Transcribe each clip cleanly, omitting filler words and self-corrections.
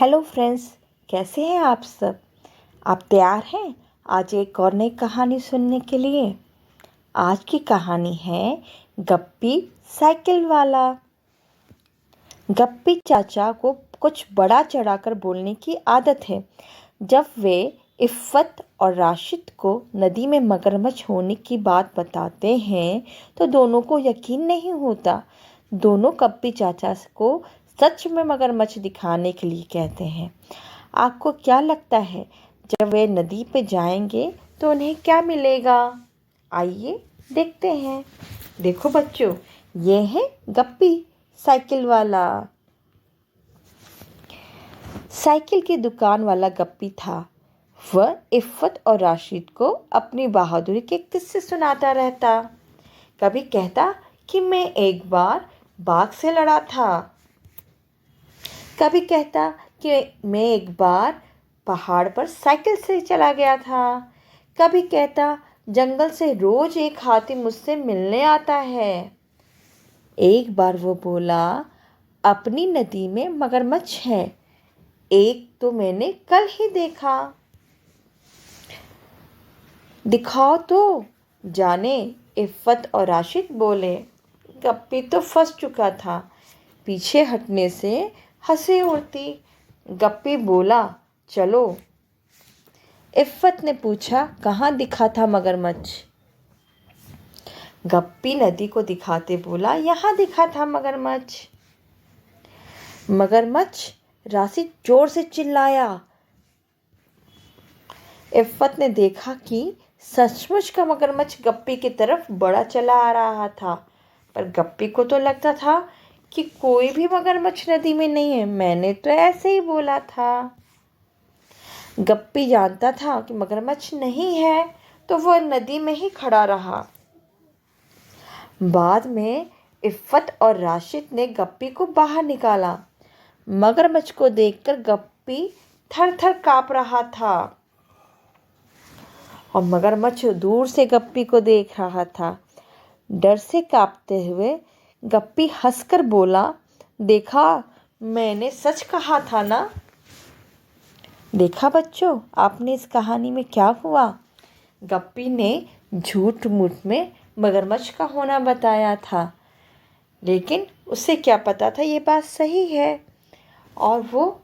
Hello friends, कैसे हैं आप सब। आप तैयार हैं आज एक और नई कहानी सुनने के लिए। आज की कहानी है गप्पी साइकिल वाला। गप्पी चाचा को कुछ बड़ा चढ़ाकर बोलने की आदत है। जब वे इफ़्फ़त और राशिद को नदी में मगरमच्छ होने की बात बताते हैं तो दोनों को यकीन नहीं होता। दोनों गप्पी चाचा को सच में मगरमच्छ दिखाने के लिए कहते हैं। आपको क्या लगता है जब वे नदी पे जाएंगे तो उन्हें क्या मिलेगा? आइए देखते हैं। देखो बच्चों, ये है गप्पी साइकिल वाला। साइकिल की दुकान वाला गप्पी था। वह इफ़्फ़त और राशिद को अपनी बहादुरी के किस्से सुनाता रहता। कभी कहता कि मैं एक बार बाघ से लड़ा था। कभी कहता कि मैं एक बार पहाड़ पर साइकिल से चला गया था। कभी कहता जंगल से रोज एक हाथी मुझसे मिलने आता है। एक बार वो बोला, अपनी नदी में मगरमच्छ है, एक तो मैंने कल ही देखा। दिखाओ तो। जाने, इफ़्फ़त और राशिद बोले। गप्पी तो फंस चुका था। पीछे हटने से हंसी उड़ती। गप्पी बोला, चलो। इफ़्फ़त ने पूछा, कहाँ दिखा था मगरमच्छ? गप्पी नदी को दिखाते बोला, यहाँ दिखा था मगरमच्छ। मगरमच्छ? राशिद जोर से चिल्लाया। इफ़्फ़त ने देखा कि सचमुच का मगरमच्छ गप्पी की तरफ बढ़ा चला आ रहा था। पर गप्पी को तो लगता था कि कोई भी मगरमच्छ नदी में नहीं है। मैंने तो ऐसे ही बोला था। गप्पी जानता था कि मगरमच्छ नहीं है, तो वह नदी में ही खड़ा रहा। बाद में इफ़्फ़त और राशिद ने गप्पी को बाहर निकाला। मगरमच्छ को देखकर गप्पी थर-थर काँप रहा था और मगरमच्छ दूर से गप्पी को देख रहा था। डर से काँपते हुए गप्पी हंसकर बोला, देखा, मैंने सच कहा था ना। देखा बच्चों, आपने इस कहानी में क्या हुआ। गप्पी ने झूठ मूठ में मगरमच्छ का होना बताया था, लेकिन उसे क्या पता था ये बात सही है। और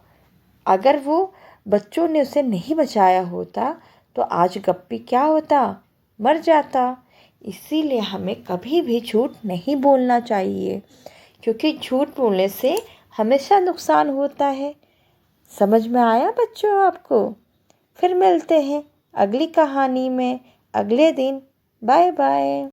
अगर वो बच्चों ने उसे नहीं बचाया होता तो आज गप्पी क्या होता, मर जाता। इसीलिए हमें कभी भी झूठ नहीं बोलना चाहिए, क्योंकि झूठ बोलने से हमेशा नुकसान होता है। समझ में आया बच्चों आपको? फिर मिलते हैं अगली कहानी में अगले दिन। Bye bye.